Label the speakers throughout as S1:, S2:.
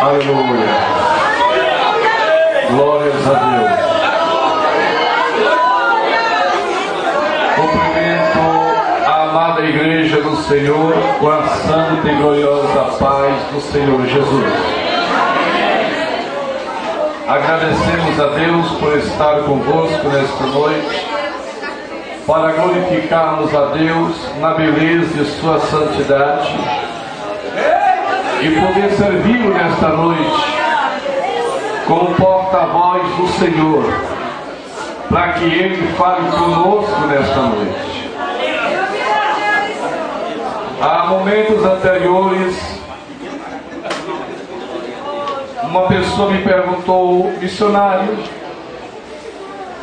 S1: Aleluia. Glórias a Deus. Cumprimento a amada igreja do Senhor com a santa e gloriosa paz do Senhor Jesus. Agradecemos a Deus por estar convosco nesta noite, para glorificarmos a Deus na beleza de sua santidade e poder servi-lo nesta noite como porta-voz do Senhor, para que Ele fale conosco nesta noite. Há momentos anteriores, uma pessoa me perguntou: missionário,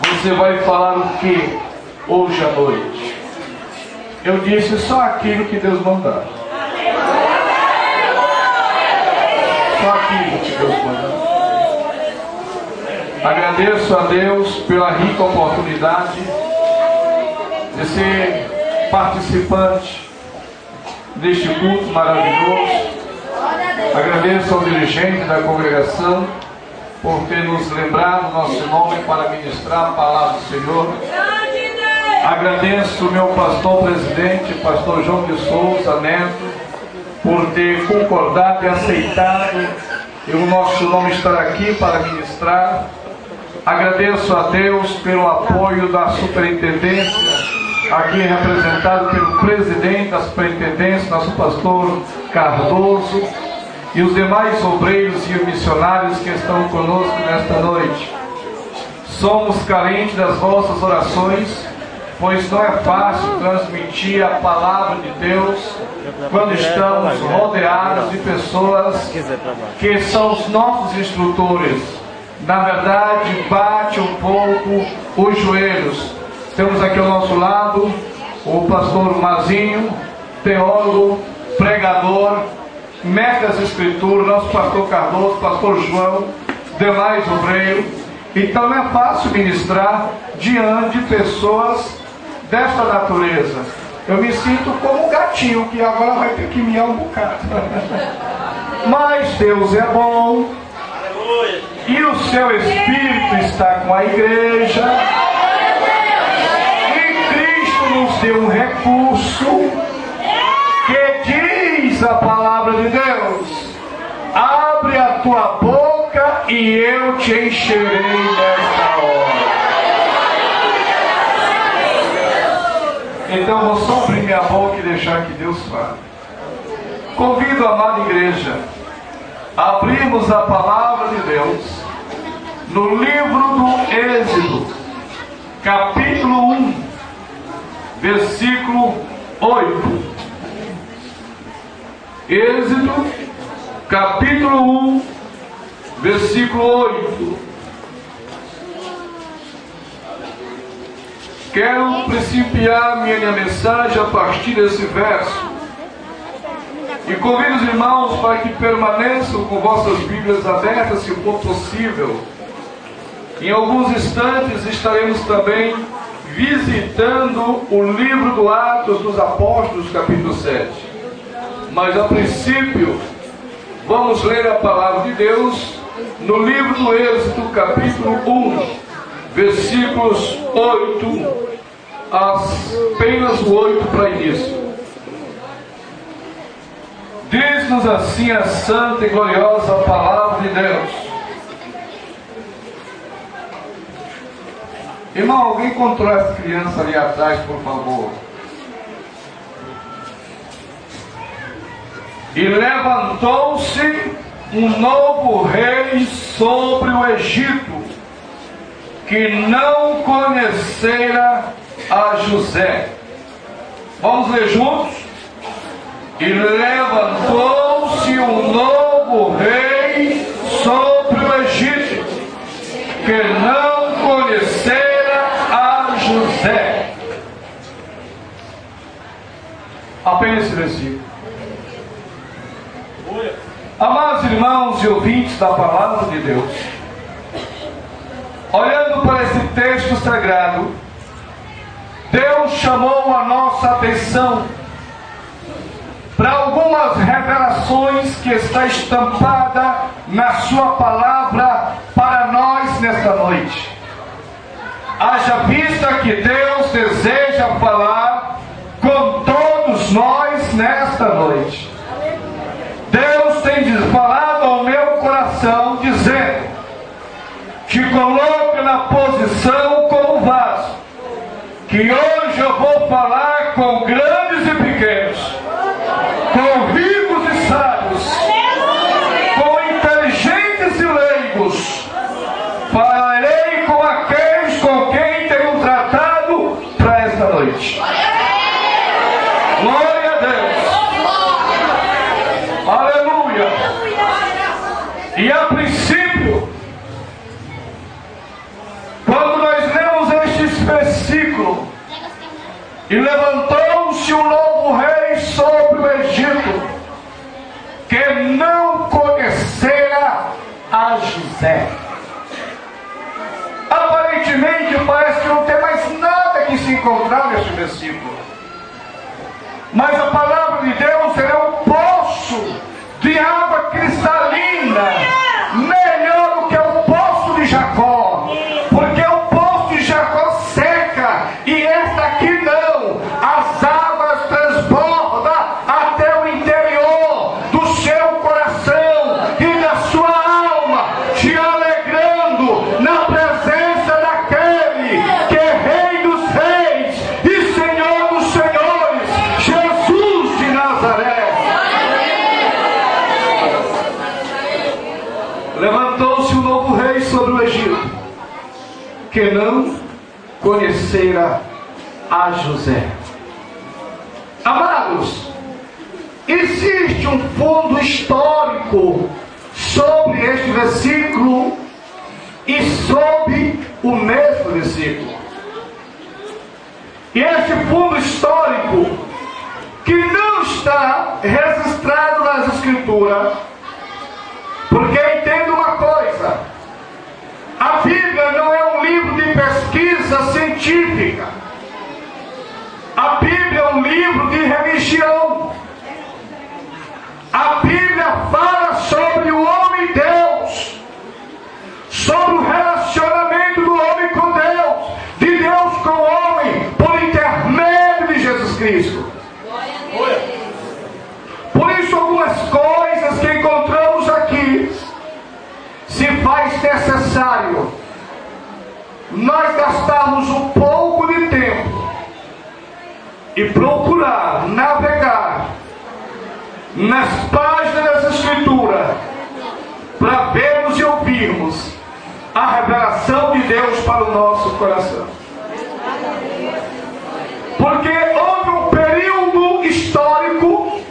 S1: você vai falar o que hoje à noite? Eu disse: só aquilo que Deus mandar. Só aquilo que Deus mandar. Agradeço a Deus pela rica oportunidade de ser participante deste culto maravilhoso. Agradeço ao dirigente da congregação por ter nos lembrado nosso nome para ministrar a palavra do Senhor. Agradeço o meu pastor presidente, pastor João de Souza Neto, por ter concordado e aceitado e o nosso nome estar aqui para ministrar. Agradeço a Deus pelo apoio da superintendência, aqui representado pelo presidente da superintendência, nosso pastor Cardoso, e os demais obreiros e missionários que estão conosco nesta noite. Somos carentes das vossas orações, pois não é fácil transmitir a palavra de Deus quando estamos rodeados de pessoas que são os nossos instrutores. Na verdade, bate um pouco os joelhos. Temos aqui ao nosso lado o pastor Mazinho, teólogo, pregador, mestre das Escrituras, nosso pastor Cardoso, pastor João, demais obreiros. Então não é fácil ministrar diante de pessoas desta natureza. Eu me sinto como um gatinho que agora vai ter que miar um bocado. Mas Deus é bom. E o seu Espírito está com a igreja. E Cristo nos deu um recurso que diz a palavra de Deus: abre a tua boca e eu te encherei nesta hora. Então vou só abrir minha boca e deixar que Deus fale. Convido a amada igreja a abrirmos a palavra de Deus no livro do Êxodo, capítulo 1, versículo 8. Êxodo, capítulo 1, versículo 8. Quero principiar minha mensagem a partir desse verso. E convido os irmãos para que permaneçam com vossas Bíblias abertas, se for possível. Em alguns instantes estaremos também visitando o livro do Atos dos Apóstolos, capítulo 7. Mas a princípio, vamos ler a palavra de Deus no livro do Êxodo, capítulo 1, versículos 8, apenas o 8 para início. Diz-nos assim a santa e gloriosa palavra de Deus. Irmão, alguém encontrou essa criança ali atrás, por favor? E levantou-se um novo rei sobre o Egito, que não conhecera a José. Vamos ler juntos? E levantou-se um novo rei sobre o Egito, que não conhecera a José. Apenas esse versículo. Amados irmãos e ouvintes da palavra de Deus, olhando para esse texto sagrado, Deus chamou a nossa atenção para algumas revelações que está estampada na sua palavra para nós nesta noite. Haja vista que Deus deseja falar com todos nós nesta noite. Deus tem falado ao meu coração, dizendo: te coloca na posição como vaso, que hoje eu vou falar com grandes e pequenos, com ricos e sábios, com inteligentes e leigos. Falarei com aqueles com quem tenho tratado para esta noite. Glória a Deus. Aleluia. E a princípio, quando nós lemos este versículo, e levantou-se um novo rei sobre o Egito, que não conhecera a José. Aparentemente parece que não tem mais nada que se encontrar neste versículo. Mas a palavra de Deus é um poço de água cristalina, melhor do que o poço de Jacó, porque o poço de Jacó seca e esta aqui não. As águas transbordam até o interior do seu coração e da sua alma, te alegrando na presença daquele que é Rei dos Reis e Senhor dos Senhores, Jesus de Nazaré. Levantou-se um novo rei sobre o Egito, que não conhecera a José. Amados, existe um fundo histórico sobre este versículo e sobre o mesmo versículo. E este fundo histórico, que não está registrado nas Escrituras, porque entenda uma coisa: a Bíblia não é um livro de pesquisa científica. A Bíblia é um livro de religião. A Bíblia fala sobre o homem e Deus, sobre o relacionamento do homem com Deus, de Deus com o homem, por intermédio de Jesus Cristo. Por isso, algumas coisas que encontramos aqui, se faz necessário nós gastarmos um pouco de tempo e procurar navegar nas páginas das Escrituras para vermos e ouvirmos a revelação de Deus para o nosso coração. Porque houve um período histórico,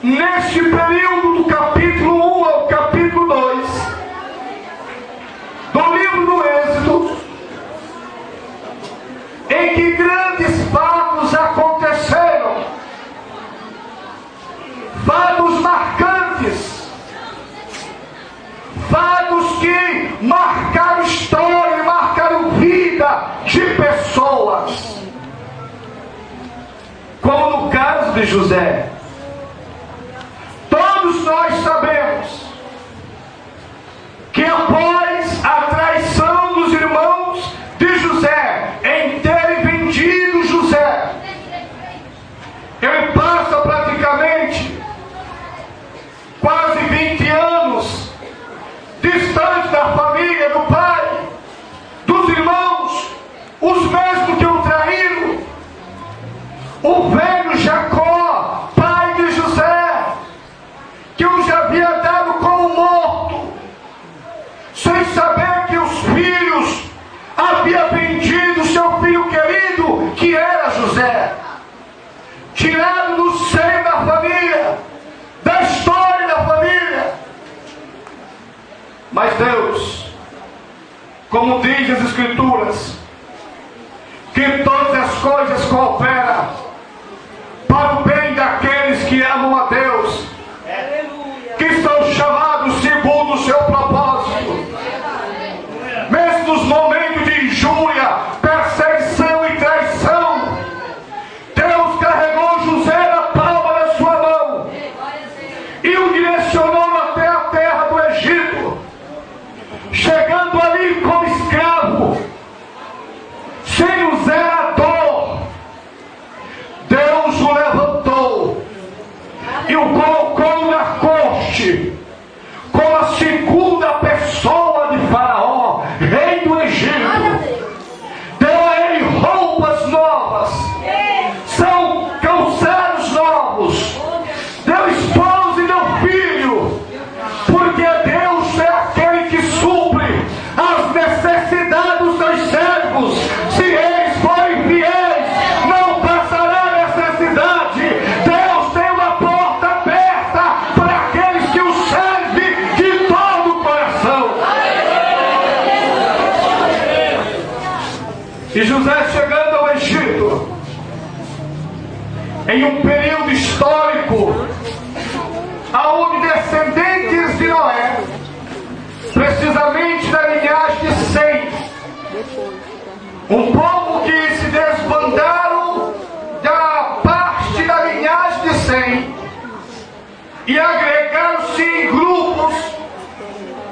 S1: neste período do capítulo 1 ao capítulo 2 do livro do Êxodo, em que grandes fatos aconteceram, fatos marcantes, fatos que marcaram história e marcaram vida de pessoas, como no caso de José. Todos nós sabemos que após a traição dos irmãos de José em terem vendido José, ele passa praticamente quase 20 anos distante da família, do pai, dos irmãos, os mesmos que o traíram. O velho Jacó, pai de José, que o já havia dado como morto, sem saber que os filhos havia vendido seu filho querido, que era José, tirado do seio da família, da história da família. Mas Deus, como diz as Escrituras, que todas as coisas cooperam para o bem daqueles que amam a Deus, que estão chamados segundo o seu propósito. Mesmo nos momentos de injúria, perseguição e traição, Deus carregou José na palma da sua mão e o direcionou até a terra do Egito. e o colocou na corte como a segunda pessoa de Faraó, rei do Egito. Deu a ele roupas novas, são calçados novos, deu esposa e deu filho, porque Deus é aquele que supre as necessidades dos servos. Se eles forem fiéis, não passará necessidade. Deus tem uma porta aberta para aqueles que o servem de todo o coração. E José, chegando ao Egito, em um período histórico aonde descendentes de Noé, precisamente da linhagem de Sem, um povo que se desbandaram da parte da linhagem de Sem e agregaram-se em grupos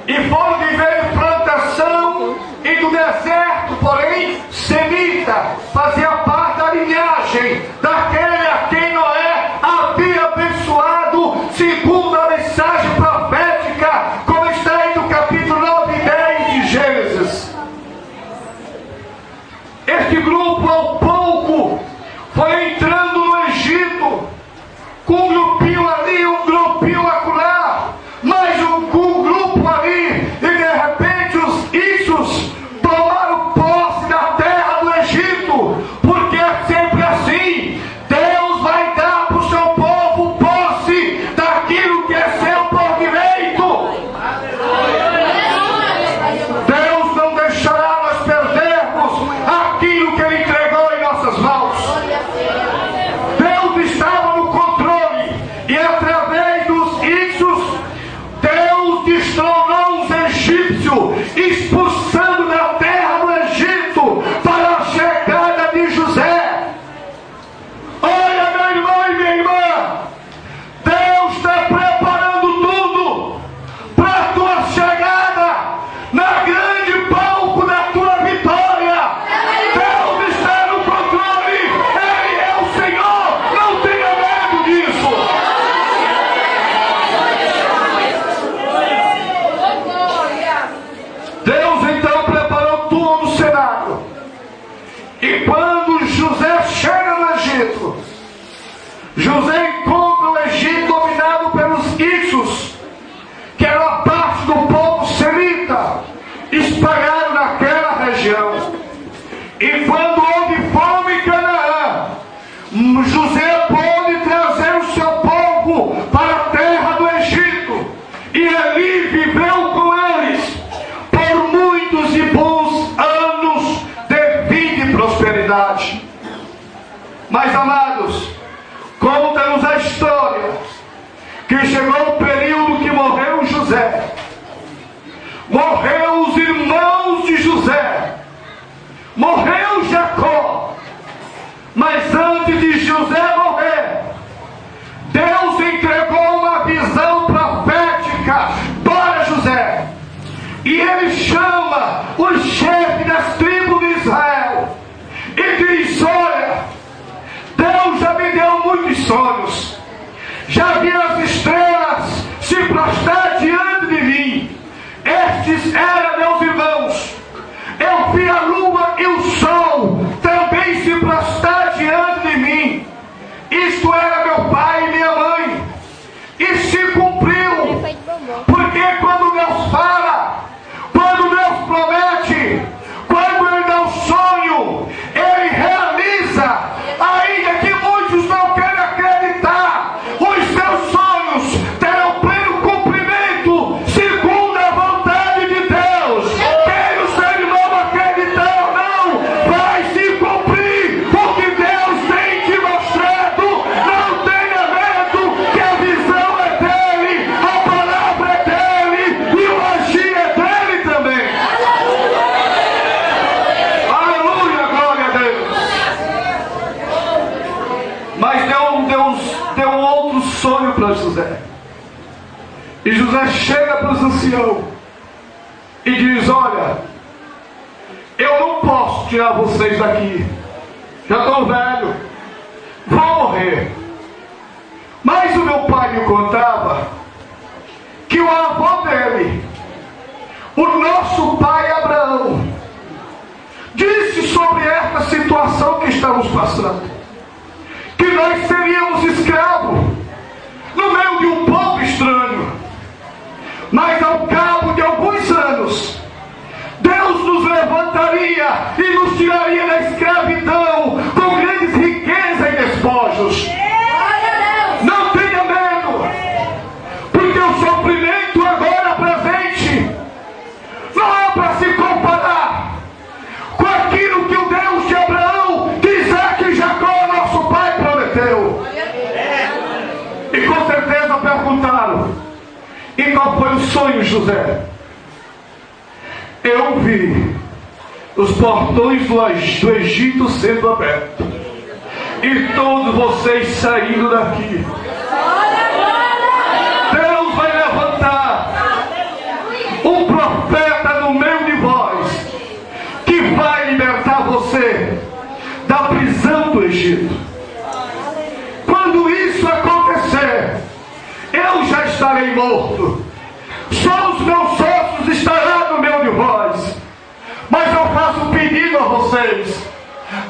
S1: e foram viver em plantação e do deserto, porém semita, fazia parte da linhagem daquele a quem Noé havia abençoado segundo a mensagem profética, como está aí no capítulo 9 e 10 de Gênesis. Este grupo ao pouco foi entrando no Egito, com um grupinho ali, um grupinho acolá, mais um grupo ali, e de repente os Ixos tomaram posse da terra do Egito, porque é sempre assim. Deus vai dar para o seu povo posse daquilo que é seu por direito. Deus não deixará nós perdermos aquilo que Ele entregou em nossas mãos. Deus estava no controle, e através dos Ixos, Deus destronou os egípcios, expulsando da terra do Egito para a chegada de José. Olha, meu irmão e minha irmã, Deus está preparando tudo para a tua chegada na grande palco da tua vitória. Deus está no controle, Ele é o Senhor, não tenha medo disso. Deus então preparou todo o cenário, e quando José chega no Egito, José encontra o Egito dominado pelos Ixos, que era a parte do povo semita, espalhado naquela região. E quando houve fome em Canaã, José pôde trazer o seu povo para a terra do Egito, e ali viveu com eles por muitos e bons anos de vida e prosperidade. Mas, amados, conta-nos a história que chegou o período que morreu José, morreu os irmãos de José, morreu Jacó. Mas antes de José morrer, Deus entregou uma visão profética para José, e ele chama o chefe das tribos de Israel e diz: olha, Deus já me deu muitos sonhos, já vi as estrelas se prostrar diante de mim. Estes eram meus irmãos. Eu vi a lua e o sol também se prostrar diante de mim. Isto era meu pai e minha mãe. E se cumpriu. Porque quando Deus fala, quando Deus promete, quando Ele dá um sonho, Ele realiza. Ainda que muitos não queiram acreditar, os seus sonhos terão pleno cumprimento segundo a vontade de Deus. Quem o seu irmão acreditar ou não, vai se cumprir o que Deus tem te mostrado. Não tenha medo, que a visão é dele, a palavra é dele e o agir é dele também. Aleluia, glória a Deus. Mas Deus deu um outro sonho para José. E José chega para os anciãos e diz: olha, eu não posso tirar vocês daqui, já estou velho, vou morrer. Mas o meu pai pai me contava que o avô dele, o nosso pai Abraão, disse sobre esta situação que estamos passando, que nós seríamos escravos no meio de um povo estranho, mas ao cabo de alguns anos Deus nos levantaria e nos tiraria da escravidão com grandes riquezas e despojos. Não tenha medo, porque o sofrimento agora presente não é para se comparar com aquilo que o Deus de Abraão, de Isaac e Jacó, nosso pai, prometeu. E com certeza perguntaram: e qual foi o sonho, José? Eu vi os portões do Egito sendo abertos e todos vocês saindo daqui. Deus vai levantar um profeta no meio de vós que vai libertar você da prisão do Egito. Quando isso acontecer, eu já estarei morto, só os meus ossos estarão no meio de vós. Mas eu faço um pedido a vocês: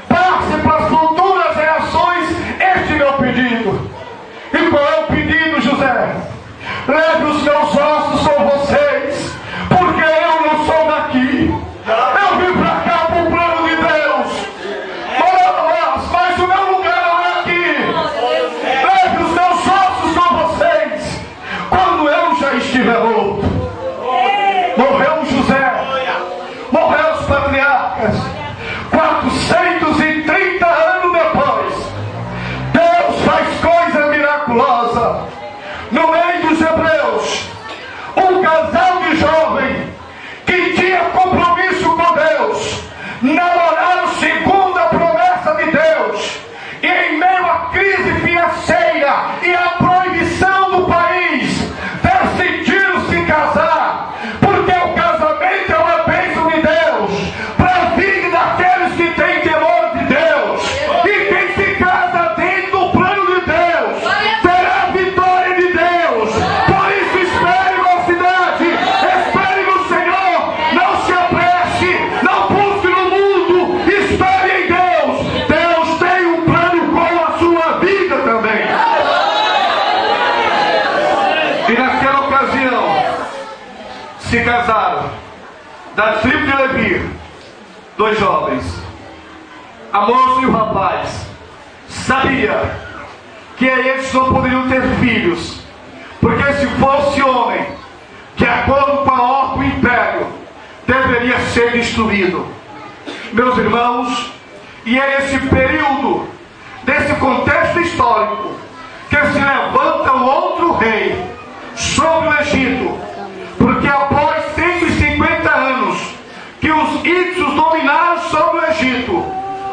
S1: passe para as futuras gerações este meu pedido. E qual é o pedido, José? Leve os meus ossos com vocês, porque eu não sou daqui. Eu vim para cá por plano de Deus. Mas o meu lugar não é aqui. Leve os meus ossos com vocês quando eu já estiver morto. Morreu José, morreu os patriarcas. 430 anos depois, Deus faz coisa miraculosa no meio dos hebreus. Um casal de jovem que tinha compromisso com Deus namoraram segundo a promessa de Deus, e em meio à crise financeira e à proibição do país, decidiram se casar, porque o casamento é uma bênção de Deus para a vida daqueles que têm temor de Deus. E quem se casa dentro do plano de Deus terá a vitória de Deus. Por isso espere, mocidade, espere no Senhor, não se apresse, não busque no mundo, espere em Deus. Deus tem um plano com a sua vida também. E naquela ocasião se casaram, da tribo de Levi, dois jovens. A moça e o rapaz sabia que eles não poderiam ter filhos, porque se fosse homem, de acordo com a ordem do império, deveria ser destruído. Meus irmãos, e é esse período, desse contexto histórico, que se levanta um outro rei sobre o Egito, porque após 150 anos que os íxios dominaram sobre o Egito,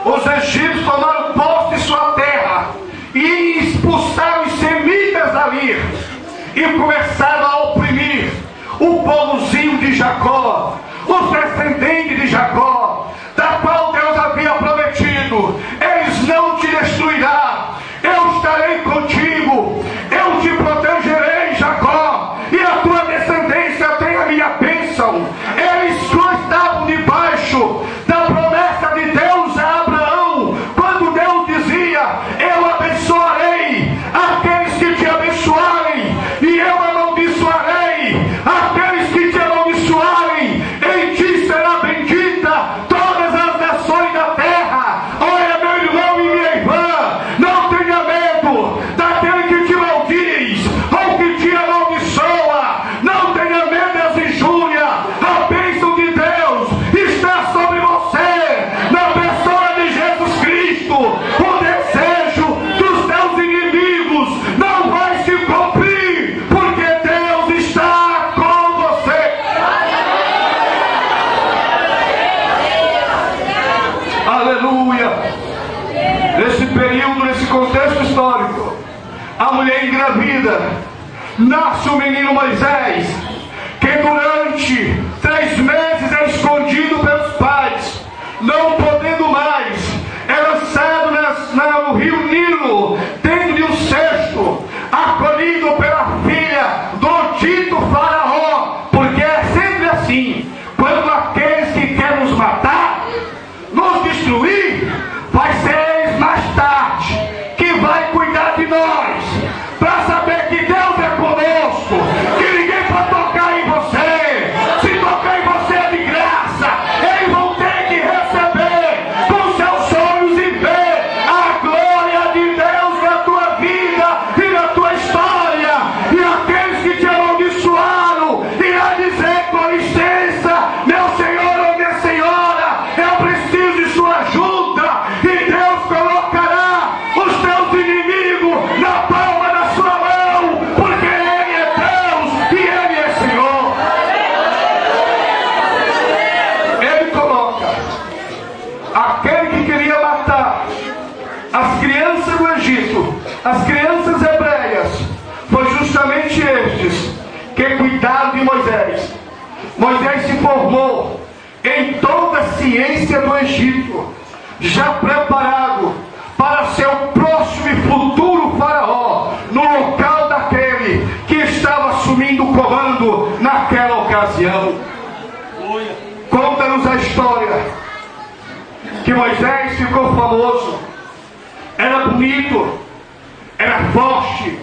S1: os egípcios tomaram posse de sua terra e expulsaram os semitas dali e começaram a oprimir o povozinho de Jacó, os descendentes de Jacó, da qual Deus havia prometido: eles não te destruirão, eu estarei contigo, eu te protegerei, Jacó, e a tua descendência tem a minha bênção. Eles só estavam debaixo da promessa de Deus a Abraão, quando Deus dizia: eu abençoarei aqueles que te abençoarem, e eu amaldiçoarei aqueles que te amaldiçoarem. Em ti será bendita todas as nações da terra. Olha, meu irmão e minha irmã, não tenha medo daquele que te maldiz ou que te amaldiçoa. Não tenha medo das injúrias. A bênção de Deus está sobre você, na pessoa de Jesus Cristo. O desejo dos teus inimigos não vai se cumprir, porque Deus está com você. Aleluia! Nesse período, nesse contexto histórico, a mulher engravida, nasce o menino Moisés, que durante 3 meses é escondido pelos pais, não podendo mais, é lançado no rio Nilo, dentro de um cesto, acolhido
S2: que cuidaram de Moisés. Moisés se formou em toda a ciência do Egito, já preparado para ser o próximo e futuro faraó, no local daquele que estava assumindo o comando naquela ocasião. Conta-nos a história que Moisés ficou famoso, era bonito, era forte,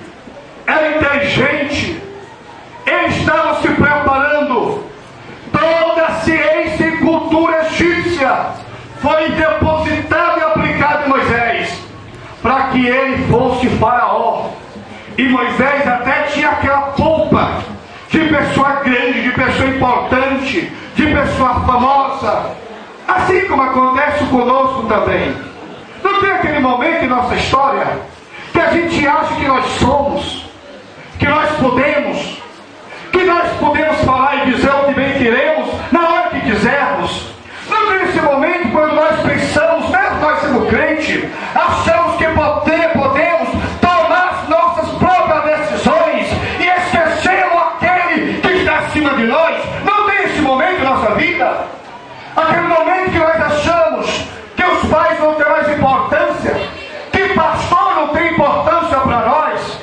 S2: era inteligente, ele estava se preparando. Toda a ciência e cultura egípcia foi depositada e aplicada em Moisés, para que ele fosse faraó. E Moisés até tinha aquela polpa de pessoa grande, de pessoa importante, de pessoa famosa, assim como acontece conosco também. Não tem aquele momento em nossa história que a gente acha que nós somos, que nós podemos falar e dizer o que bem queremos na hora que quisermos. Não tem esse momento quando nós pensamos, mesmo nós sendo crente, achamos que podemos tomar as nossas próprias decisões e esquecemos aquele que está acima de nós. Não tem esse momento em nossa vida? Aquele momento que nós achamos que os pais não têm mais importância, que pastor não tem importância para nós,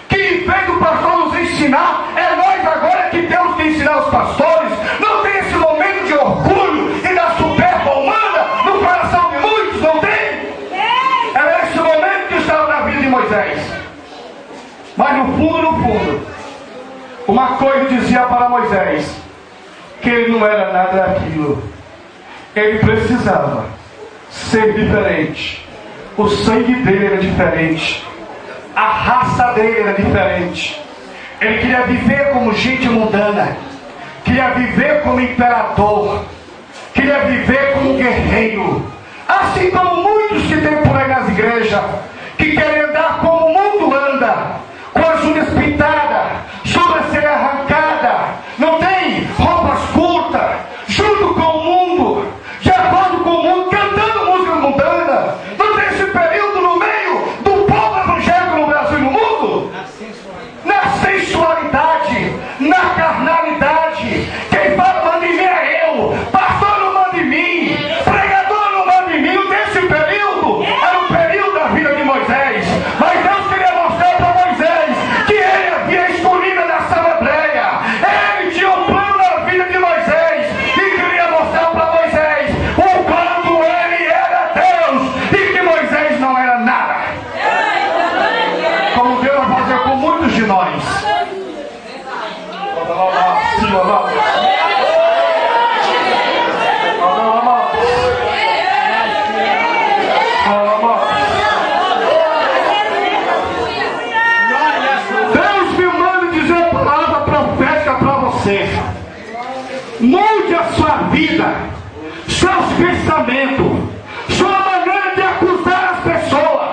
S2: que em vez do pastor nos ensinar, é nós agora que temos que ensinar os pastores. Não tem esse momento de orgulho e da soberba humana no coração de muitos, não tem? Era esse momento que estava na vida de Moisés. Mas no fundo, uma coisa dizia para Moisés, que ele não era nada daquilo. Ele precisava ser diferente. O sangue dele era diferente. A raça dele era diferente. Ele queria viver como gente mundana. Queria viver como imperador. Queria viver como guerreiro. Assim como muitos que tem por aí nas igrejas, que querem andar como o mundo anda, com as unhas pintadas, sobrancelha arrancada, não tem roupas curtas, junto com o mundo, de acordo com o mundo, cantando música mundana. Não tem esse período no meio do povo evangélico no Brasil e no mundo? Na sensualidade, na carnalidade. Quem fala manda em mim é eu, pastor não manda em mim, pregador não manda em mim. Não tem esse período? Era o período da vida de Moisés. Mas Deus queria mostrar para Moisés que ele havia escolhido da Assembleia. Ele tinha um plano na vida de Moisés e queria mostrar para Moisés o quanto ele era Deus e que Moisés não era nada. Como Deus vai fazer com muitos de nós. Deus me manda dizer a palavra profética para você. Mude a sua vida, seus pensamentos, sua maneira de acusar as pessoas,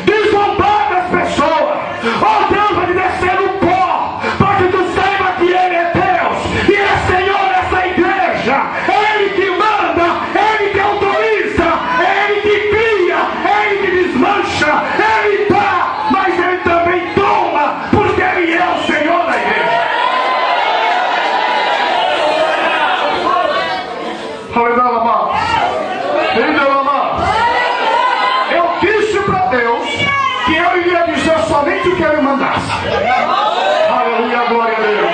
S2: de zombar das pessoas. Oh, Deus vai te descer no pó, para que tu saiba que Ele é Deus e é Senhor dessa igreja. É Ele que manda, é Ele que autoriza, é Ele que cria, é Ele que desmancha, Ele dá, mas Ele também toma, porque Ele é o Senhor da igreja. Eu disse para Deus que eu iria dizer somente o que Ele mandasse. Aleluia, glória a Deus.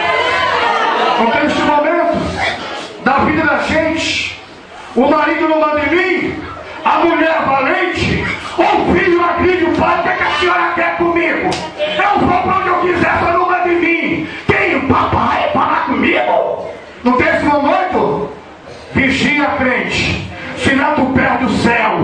S2: Não tem esse momento da vida da gente. O marido não manda em mim, a mulher valente, o filho agride o pai. O que a senhora quer comigo? Eu vou para onde eu quiser, só não manda em mim. Quem? O papai falar comigo? Não tem esse momento? Vigia, crente. Senão tu perde o céu.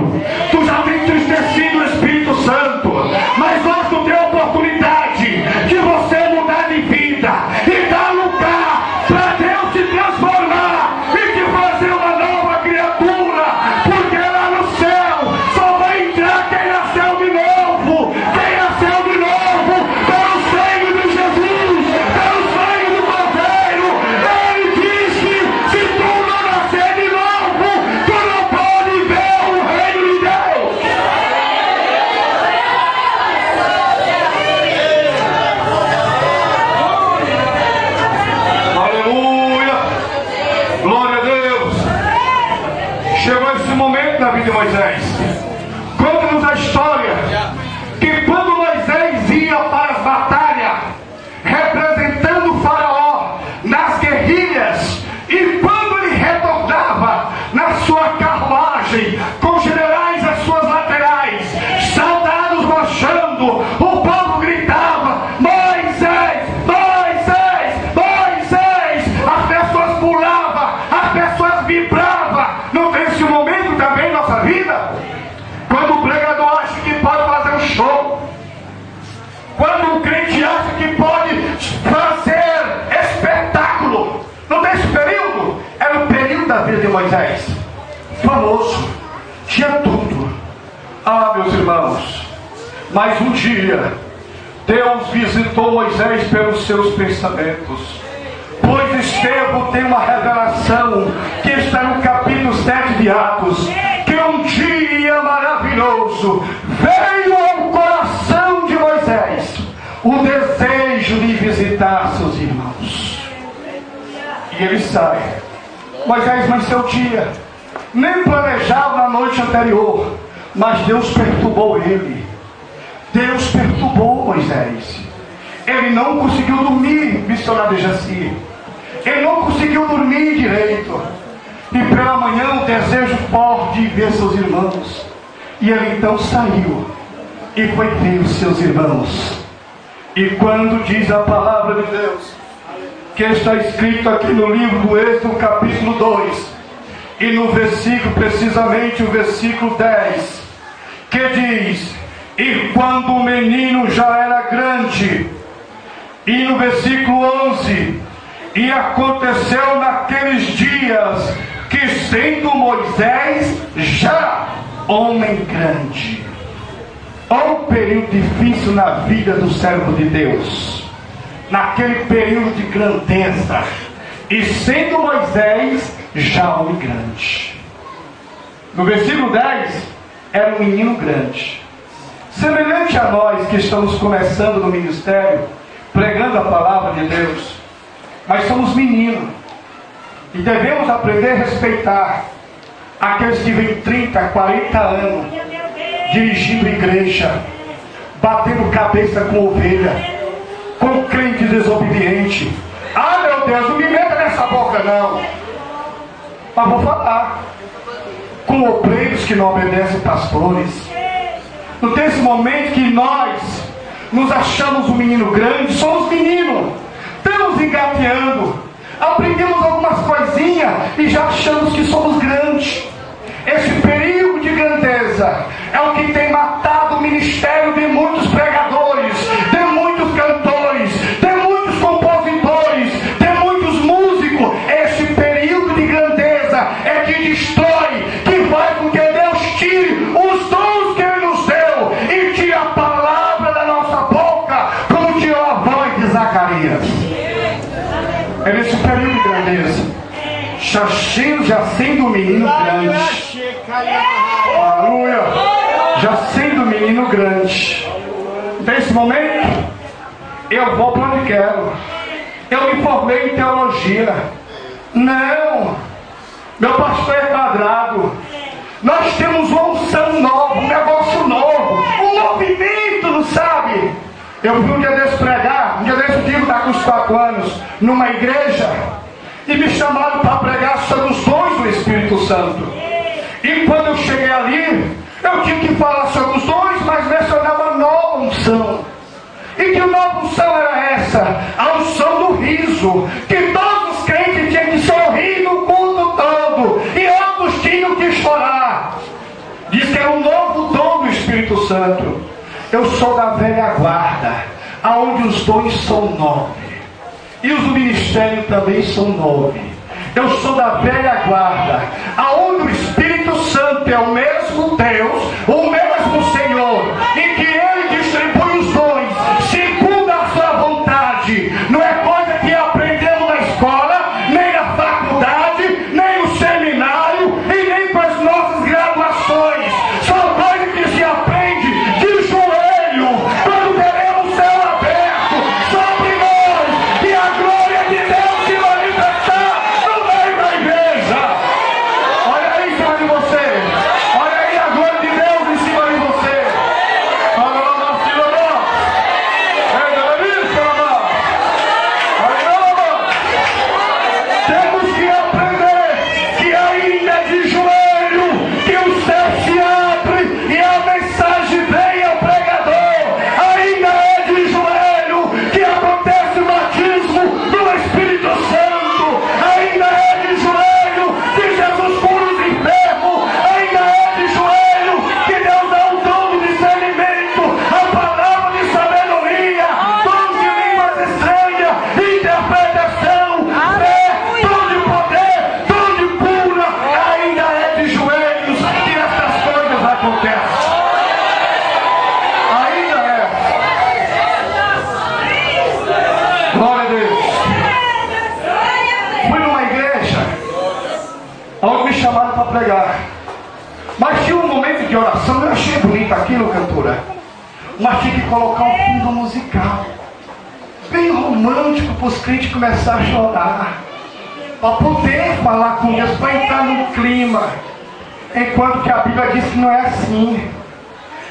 S2: Tu já tem entristecido o Espírito Santo. Mas hoje tu tem a oportunidade de você mudar de vida e dar lugar para Deus se transformar e te fazer uma nova criatura. Porque lá no céu só vai entrar quem nasceu de novo. Quem nasceu de novo pelo sangue de Jesus, pelo sangue do Cordeiro. Ele disse: se tu não nascer de novo, vida de Moisés? Famoso, tinha tudo. Ah, meus irmãos, mas um dia Deus visitou Moisés pelos seus pensamentos. Pois Estevão tem uma revelação que está no capítulo 7 de Atos, que um dia maravilhoso veio ao coração de Moisés o desejo de visitar seus irmãos. E ele sai. Moisés, mas seu dia nem planejava na noite anterior, mas Deus perturbou ele. Deus perturbou Moisés. Ele não conseguiu dormir, missionário Jaci. Ele não conseguiu dormir direito. E pela manhã um desejo forte de ver seus irmãos. E ele então saiu e foi ver os seus irmãos. E quando diz a palavra de Deus, que está escrito aqui no livro do Êxodo, capítulo 2, e no versículo, precisamente o versículo 10, que diz: e quando o menino já era grande, e no versículo 11, e aconteceu naqueles dias, que sendo Moisés já homem grande. Olha um período difícil na vida do servo de Deus, naquele período de grandeza, e sendo Moisés já homem grande. No versículo 10, era um menino grande, semelhante a nós que estamos começando no ministério, pregando a palavra de Deus. Mas somos meninos e devemos aprender a respeitar aqueles que vêm 30, 40 anos dirigindo igreja, batendo cabeça com ovelha, com crente desobediente. Ah, meu Deus, não me meta nessa boca não. Mas vou falar. Com obreiros que não obedecem pastores. Não tem esse momento que nós nos achamos um menino grande, somos meninos, estamos engateando, aprendemos algumas coisinhas e já achamos que somos grandes. Esse período de grandeza é o que tem matado o ministério de muitos pregadores, de muitos cantores, de muitos compositores, de muitos músicos. Esse período de grandeza é que destrói, que faz com que Deus tire os dons que Ele nos deu e tire a palavra da nossa boca, como tirou a voz de Zacarias. É nesse período de grandeza, já sendo um menino grande, aleluia, já sendo um menino grande, nesse momento eu vou para onde quero. Eu me formei em teologia. Não, meu pastor é quadrado. Nós temos uma unção nova, um negócio novo, um movimento, não sabe? Eu fui um dia desse pregar, um dia desse eu tive com os 4 anos, numa igreja, e me chamaram para pregar sobre os dons do Espírito Santo. E quando eu cheguei ali, eu tive que falar sobre os dons, mas mencionava nova unção. E que nova unção era essa? A unção do riso, que todos os crentes tinham que sorrir no culto todo, e outros tinham que chorar. Diz que era um novo dom do Espírito Santo. Eu sou da velha guarda, aonde os dons são 9, e os do ministério também são 9. Eu sou da velha guarda, aonde o Espírito Santo é o mesmo Deus, o mesmo Senhor, e que Ele distribui os dons segundo a sua vontade. Não é coisa que aprendemos na escola, nem na faculdade, nem no seminário, e nem com as nossas graduações. São coisas que se aprende de joelho, quando teremos o céu aberto sobre nós, e a glória de Deus se manifestar no meio da igreja. Olha aí em cima de você, olha aí a glória de Deus em cima de você. Temos que aprender que ainda é de joelho que o céu se abre e a mensagem vem ao pregador. Ainda é de joelho que acontece o batismo do Espírito Santo. Ainda é de joelho que Jesus cura os enfermos. Ainda é de joelho que Deus dá o dom de discernimento, a palavra de sabedoria, dom de línguas estranhas, interpretação, fé, dom de poder, dom de cura, pregar. Mas tinha um momento de oração, eu achei bonito aquilo, cantora. Mas tinha que colocar um fundo musical, bem romântico, para os crentes começarem a chorar, para poder falar com Deus, para entrar no clima. Enquanto que a Bíblia diz que não é assim.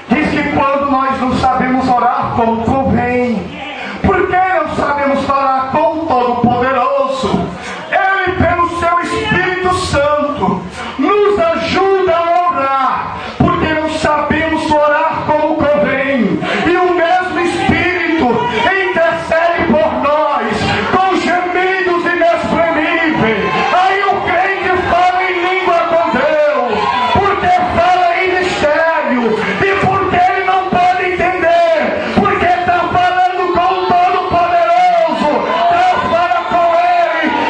S2: Diz que quando nós não sabemos orar como convém, porque não sabemos orar com o Todo-Poderoso, Ele, pelo seu Espírito Santo, nos ajuda a orar, porque não sabemos orar como convém, e o mesmo Espírito intercede por nós com gemidos inexprimíveis. Aí o crente fala em língua com Deus, porque fala em mistério, e porque ele não pode entender, porque está falando com o Todo-Poderoso. Deus fala com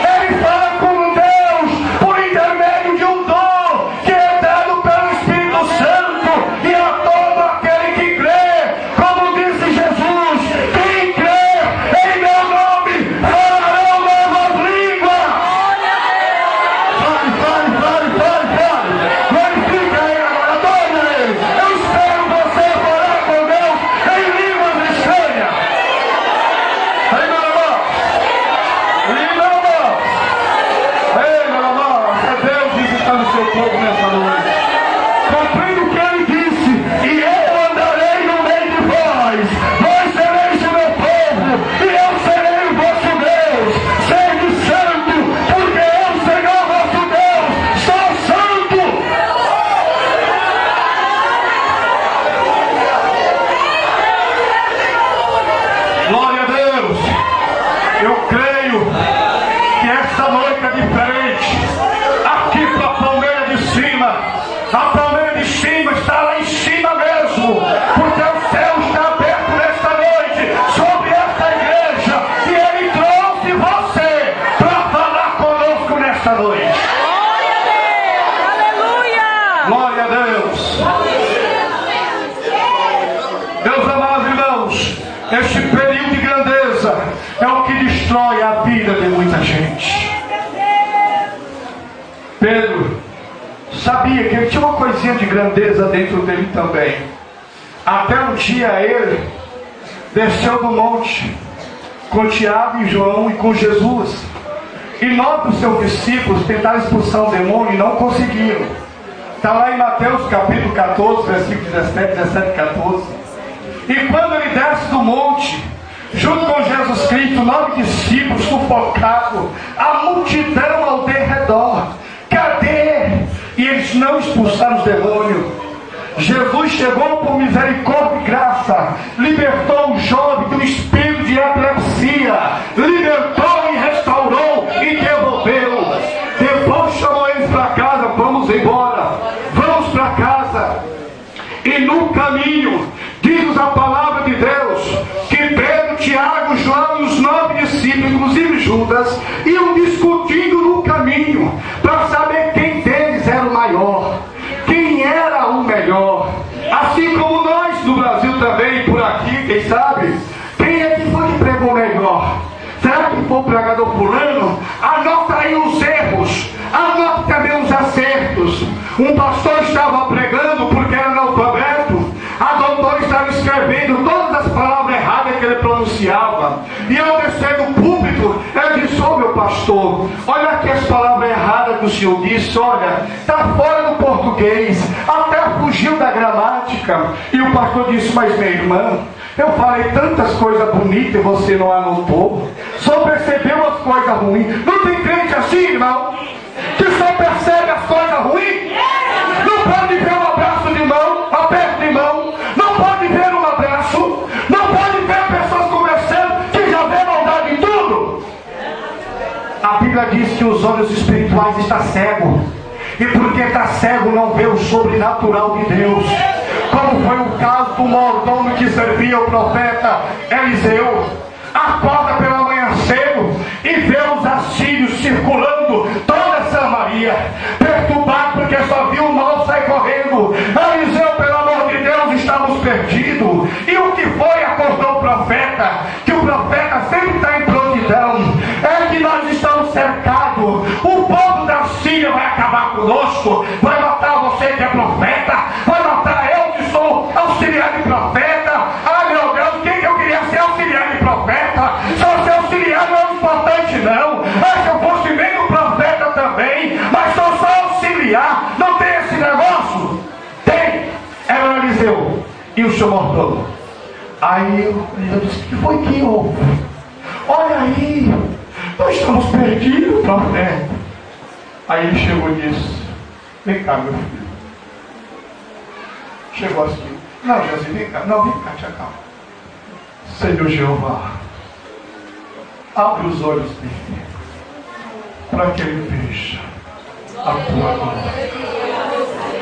S2: ele fala com Deus, por intermédio de um dom que é dado pelo Espírito Santo, e a todo aquele que crê, como disse Jesus: quem crê em meu nome falarão novas línguas. Fale. Glorifica ele agora, adora ele. Eu espero você falar com Deus em línguas estranhas. Aí, meu irmão. Ei, meu irmão, é Deus visitando o seu povo nessa noite. Cumprindo o que ele disse: e eu andarei no meio de vós, vós sereis o meu povo, e eu serei o vosso Deus. Sede santo, porque eu, Senhor vosso Deus, sou santo. Glória a Deus. Eu creio que essa noite é diferente. Aqui para a palmeira de cima, a palmeira de cima está lá em cima mesmo, porque o céu está aberto nesta noite sobre esta igreja, e Ele trouxe você para falar conosco nesta noite. Glória a Deus. Meus amados irmãos, este período de grandeza é o que destrói a vida de muita gente. Pedro sabia que ele tinha uma coisinha de grandeza dentro dele também. Até um dia ele desceu do monte com Tiago e João e com Jesus. E 9 dos seus discípulos tentaram expulsar o demônio e não conseguiram. Está lá em Mateus capítulo 14, versículo 17 e 14. E quando ele desce do monte, junto com Jesus Cristo, 9 discípulos sufocados, a multidão ao derredor. Cadê? E eles não expulsaram os demônios. Jesus chegou por misericórdia e graça, libertou o jovem do espírito de epilepsia, libertou e restaurou e devolveu. Depois chamou eles para casa: vamos embora, vamos para casa. E no caminho, diz a palavra de Deus, que Pedro, Tiago, João e os 9 discípulos, inclusive Judas, iam discutindo no caminho para saber quem deles era o maior, quem era o melhor. Assim como nós no Brasil também, por aqui, quem sabe, quem é que foi que pregou melhor? Será que foi o pregador fulano? Anota aí os erros, anota também os acertos. Um pastor estava pregando porque era analfabeto, a doutora estava escrevendo todas as palavras erradas que ele pronunciava, e ao descer do púlpito, ele disse: ô meu pastor, olha aqui as palavras erradas que o senhor disse, olha, está fora do português, até fugiu da gramática. E o pastor disse: mas minha irmã, eu falei tantas coisas bonitas e você não anotou, só percebeu as coisas ruins. Não tem crente assim, irmão, que só percebe as coisas ruins? Não pode ver um abraço de mão, aperto de mão, não pode ver um abraço, não pode ver pessoas conversando que já vê maldade em tudo. A Bíblia diz que os olhos espirituais estão cegos, e porque está cego não vê o sobrenatural de Deus, como foi o caso do mordomo que servia o profeta Eliseu. Acorda pela manhã cedo e vê os assírios circulando toda Samaria, perturbado porque só viu o mal sair correndo. Eliseu, pelo amor de Deus, estamos perdidos. E o que foi? Acordou o profeta, que o profeta sempre está em prontidão. É que nós estamos cercados, o povo da Síria vai acabar com conosco, vai matar você que é profeta, vai matar eu que sou auxiliar de profeta. Ah, meu Deus, o que eu queria ser auxiliar de profeta? Só ser auxiliar não é importante não. Ah, se eu fosse meio profeta também, mas sou só auxiliar, não tem esse negócio? Tem, era o Eliseu e o seu mordomo. Aí eu disse, o que foi que houve? Olha aí, nós estamos perdidos, profeta. Aí ele chegou e disse, vem cá, meu filho. Chegou assim, não, José, vem cá, não, vem cá, te acalma. Senhor Jeová, abre os olhos dele, para que ele veja a tua glória.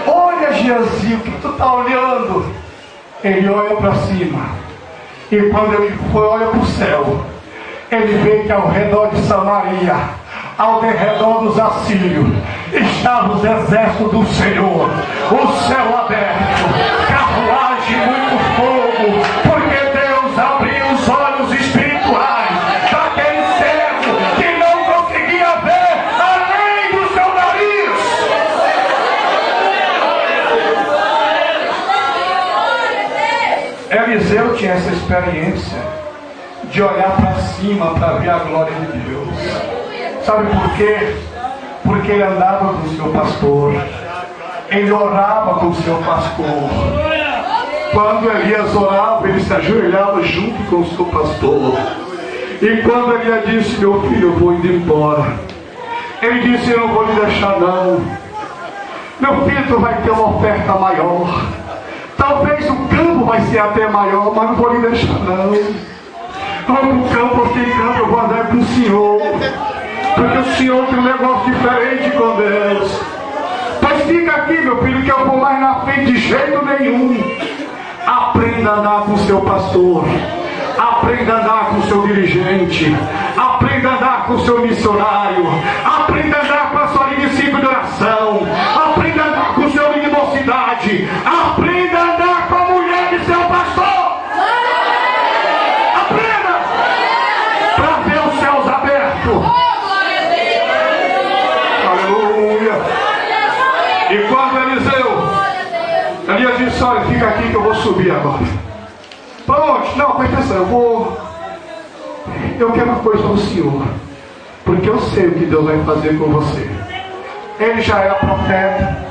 S2: Olha, Geazi, o que tu está olhando? Ele olha para cima. E quando ele olha para o céu, ele vê que ao redor de Samaria, ao derredor dos assírios, estavam os exércitos do Senhor, o céu aberto, carruagem e muito fogo, porque Deus abriu os olhos espirituais daquele servo que não conseguia ver além do seu nariz. Eliseu tinha essa experiência de olhar para cima para ver a glória de Deus. Sabe por quê? Porque ele andava com o seu pastor, ele orava com o seu pastor. Quando Elias orava, ele se ajoelhava junto com o seu pastor. E quando Elias disse, meu filho, eu vou indo embora, ele disse, eu não vou lhe deixar não. Meu filho, tu vai ter uma oferta maior. Talvez o campo vai ser até maior, mas não vou lhe deixar não. Vamos para o campo, porque em campo eu vou andar com o Senhor. Porque o Senhor tem um negócio diferente com Deus. Pois fica aqui, meu filho, que eu vou mais na frente de jeito nenhum. Aprenda a andar com o seu pastor. Aprenda a andar com o seu dirigente. Aprenda a andar com o seu missionário. Aprenda a andar com a sua linha de ciclo de oração. Aprenda a andar com o seu linha de mocidade. Aprenda a andar com a mulher de seu pastor. Aprenda para ver os céus abertos. Aleluia. E quando Elias disse, olha, fica aqui que eu vou subir agora. Para onde? Não, presta atenção, eu quero uma coisa do Senhor, porque eu sei o que Deus vai fazer com você. Ele já era profeta,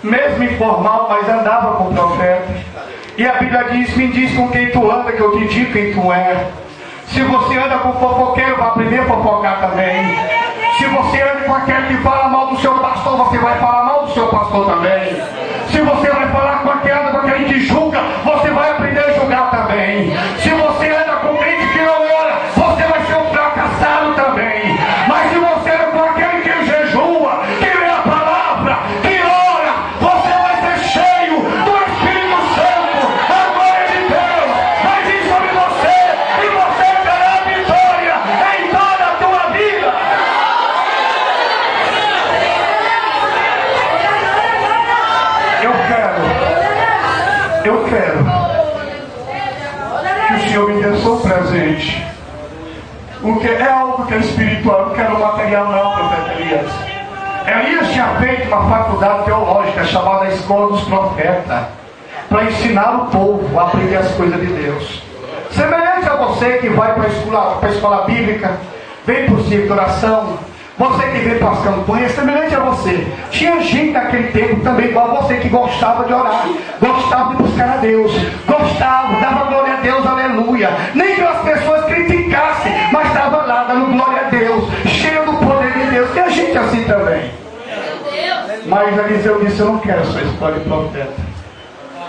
S2: mesmo informal, mas andava com o profeta. E a Bíblia diz, me diz com quem tu anda, que eu te digo quem tu é. Se você anda com fofoqueiro, vai aprender a fofocar também. Se você anda com aquele que fala mal do seu pastor, você vai falar mal do seu pastor também. Se você vai falar com aquele que julga, você vai aprender a julgar também. Se você anda com crente que não ora, você vai ser um fracassado também. Mas se você anda com aquele que jejua, que lê a palavra, que ora, você vai ser cheio do Espírito Santo. A glória de Deus vai vir sobre você e você terá vitória em toda a tua vida. Eu quero que o Senhor me dê seu presente. Porque é algo que é espiritual, eu não quero material não, profeta Elias. Elias tinha feito uma faculdade teológica chamada Escola dos Profetas, para ensinar o povo a aprender as coisas de Deus. Semelhante a você que vai para a escola bíblica, vem para o ciclo de oração, você que vem para as campanhas, semelhante a você. Tinha gente naquele tempo também igual a você, que gostava de orar, gostava de buscar a Deus, gostava, dava glória a Deus, aleluia. Nem que as pessoas criticassem, mas estava lá dando glória a Deus, cheio do poder de Deus. Tem gente assim também. Mas Eliseu disse, eu não quero essa escola de profeta.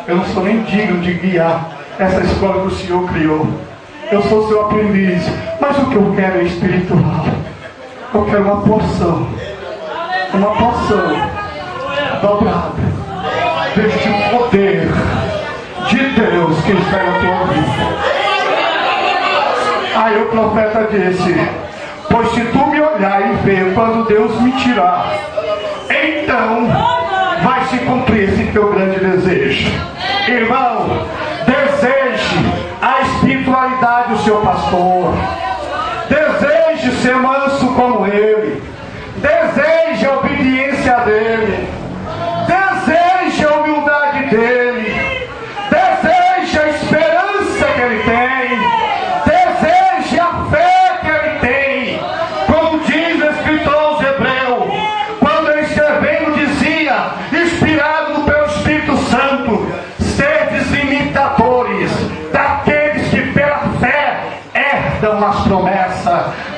S2: Eu não sou nem digno de guiar essa escola que o Senhor criou. Eu sou seu aprendiz, mas o que eu quero é espiritual. Eu quero uma porção dobrada deste poder de Deus que está na tua vida. Aí o profeta disse, pois se tu me olhar e ver quando Deus me tirar, então vai se cumprir esse teu grande desejo. Irmão, deseje a espiritualidade do seu pastor. Deseje ser manso como ele. Deseje a obediência dele.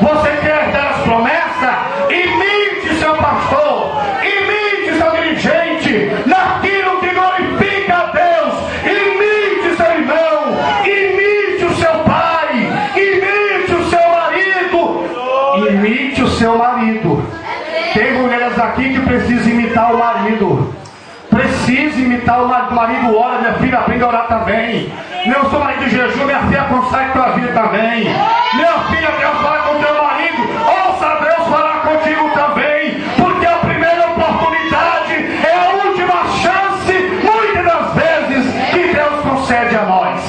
S2: Você quer dar as promessas? Imite seu pastor, imite seu dirigente, naquilo que glorifica a Deus. Imite seu irmão, imite o seu pai, imite o seu marido, imite o seu marido. Tem mulheres aqui que precisam imitar o marido. Precisa imitar o marido. O marido ora, minha filha, aprende a orar também. Meu seu marido de jejum, minha filha, consegue tua vida também. Minha filha, Deus fala com teu marido. Ouça Deus falar contigo também. Porque a primeira oportunidade é a última chance, muitas das vezes, que Deus concede a nós.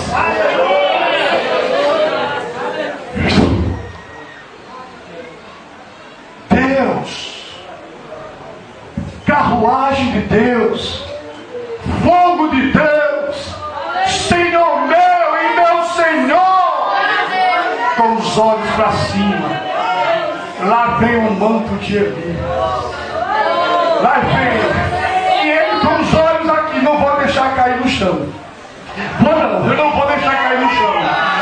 S2: Deus, carruagem de Deus, fogo de Deus, Senhor meu e meu Senhor, com os olhos para cima. Lá vem o manto de Elias, lá vem, e ele com os olhos aqui. Não vou deixar cair no chão, eu não vou deixar cair no chão.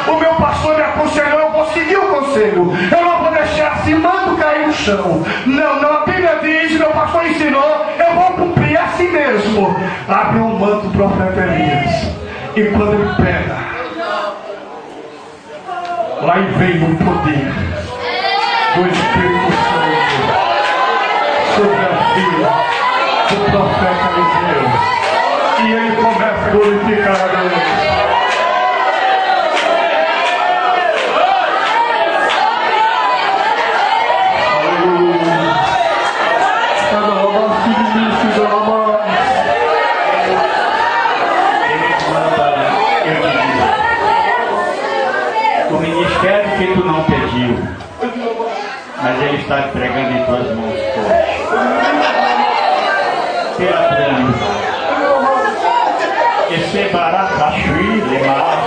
S2: O meu pastor me aconselhou, eu vou seguir o conselho. Eu não vou deixar esse manto cair no chão. Não, a Bíblia diz, meu pastor ensinou, eu vou cumprir assim mesmo. Lá vem o manto do profeta Elias. E quando ele pega, lá vem o poder do Espírito Santo sobre a vida do profeta Eliseu. E ele começa a glorificar a Deus.
S3: O ministério que tu não pediu, mas ele está entregando em tuas mãos hoje. Pela plano. Receberá cachuí, lemar.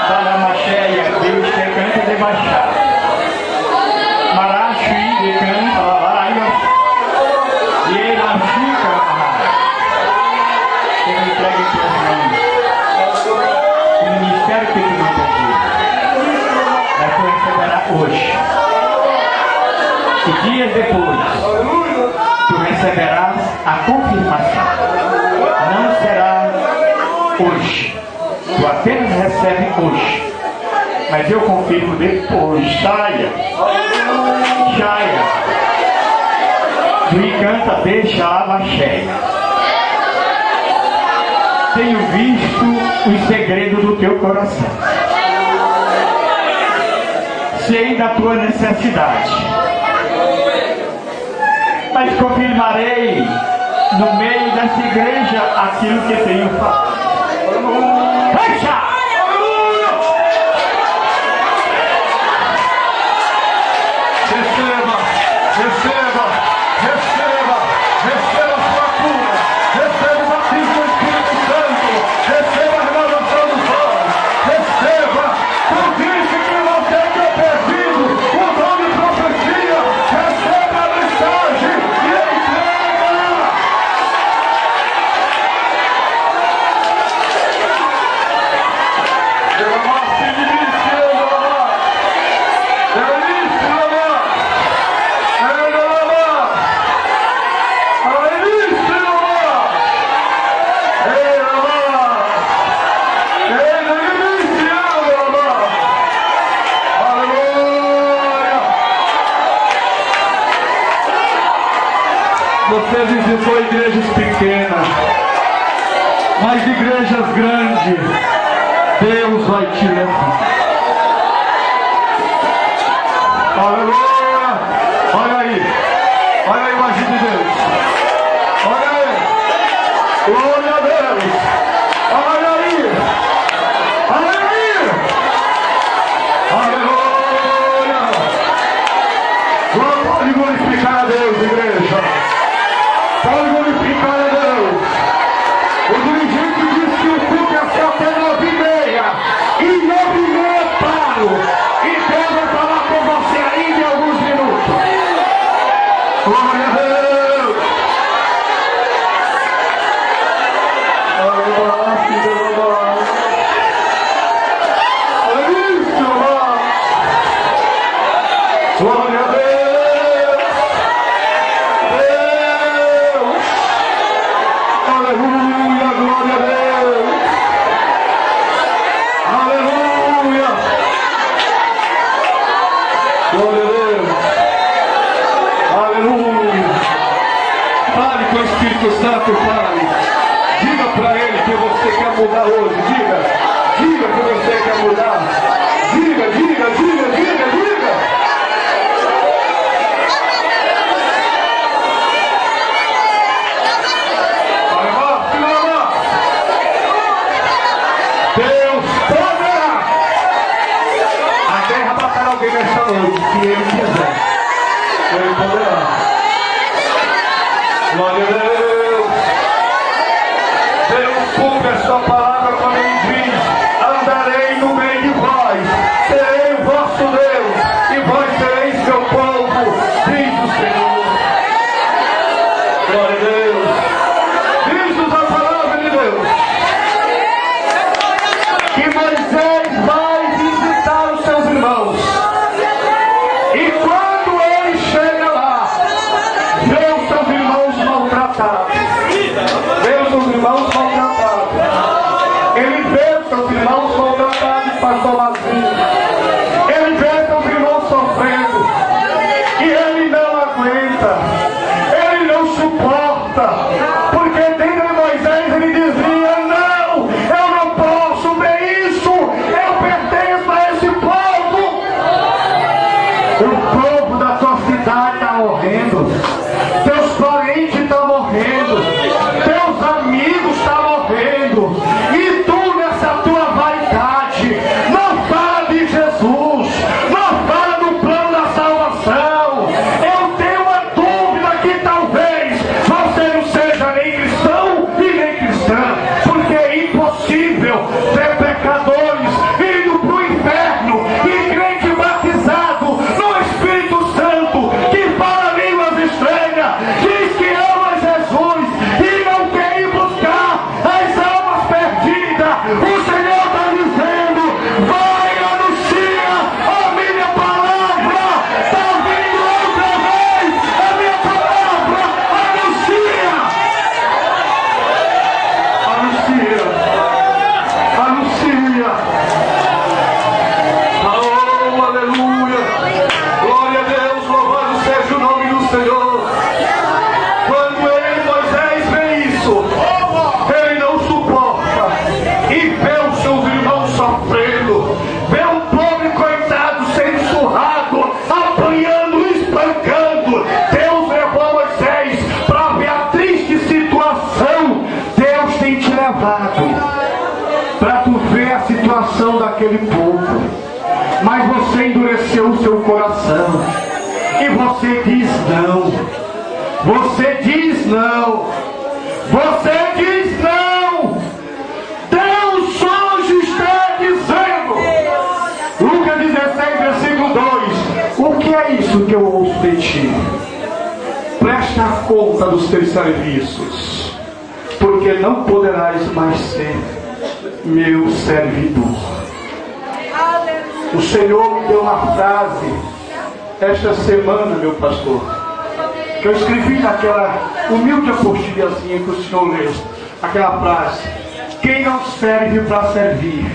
S3: Para macheia, Deus te canta de baixar. Marachuí, de canta, lavaia. E ele não fica, ele entrega em tuas mãos. O ministério que tu não pediu, mas tu receberá hoje. E dias depois, tu receberás a confirmação. Não será hoje. Tu apenas recebe hoje. Mas eu confirmo depois. Saia. Tu encanta, deixa a água cheia. Tenho visto os segredos do teu coração. Sei da tua necessidade. Mas confirmarei no meio dessa igreja aquilo que tenho falado. Fecha!
S2: Receba sua cura, receba o batismo do Espírito Santo, receba a renovação dos olhos, receba tudo isso que você tem perdido, o dom de profecia, receba a mensagem e entrega.
S1: Você visitou igrejas pequenas, mas igrejas grandes, Deus vai te levar.
S2: Aleluia! Olha aí o agir de Deus. Olha aí. Glória a Deus. Olha aí. Aleluia. Pode glorificar a Deus, igreja. Pode glorificar a Deus. O dirigente disse que o culto é só até 9h30. E 9h30 paro. E Deus vai falar com você ainda em alguns minutos. Glória a Deus. Glória a Deus. Aleluia. Fale com o Espírito Santo, fale. Diga para ele que você quer mudar hoje. Diga que você quer mudar. Diga. Deus poderá. A terra baterá alguém nesta noite, se ele quiser. Ele poderá. Glória a Deus. Deus cumpre a sua palavra quando ele diz: andarei no meio de vós, serei o vosso Deus, e vós sereis meu povo, diz o Senhor. Glória a Deus. Diz-nos a palavra de Deus que Moisés vai visitar os seus irmãos, e quando ele chega lá, vê os seus irmãos maltratados. Ele vê os seus irmãos maltratados, pastor Mazinho. Ele vê seus irmãos sofrendo, e ele não aguenta, ele não suporta, porque dentro de Moisés ele dizia: não, eu não posso ver isso, eu pertenço a esse povo. O povo da tua cidade está morrendo, teus parentes estão morrendo, teus amigos estão morrendo, e tu nessa tua vaidade não fala de Jesus, não fala do plano da salvação. Eu tenho uma dúvida que talvez você não seja nem cristão e nem cristã, porque é impossível ver pecadores indo para o inferno e crente batizado no Espírito Santo, que fala línguas estranhas, diz que ama Jesus e não quer ir buscar as almas perdidas. O Senhor está dizendo: vai, anuncia a minha palavra. Está ouvindo outra vez a minha palavra? Anuncia. Oh, aleluia. Glória a Deus, louvado seja o nome do Senhor. Quando Moisés vê isso, ele não suporta, e vê os seus irmãos sofrendo, vê um pobre coitado sendo surrado, apanhando, espancando. Deus levou Moisés para ver a triste situação. Deus tem te levado para tu ver a situação daquele povo, mas você endureceu o seu coração, e você diz não. Você diz não. Você diz não. Deus hoje está dizendo, Lucas 16, versículo 2: o que é isso que eu ouço de ti? Presta conta dos teus serviços, porque não poderás mais ser meu servidor. O Senhor me deu uma frase esta semana, meu pastor, que eu escrevi naquela humilde apostilhazinha que o Senhor leu. Aquela frase: quem não serve para servir,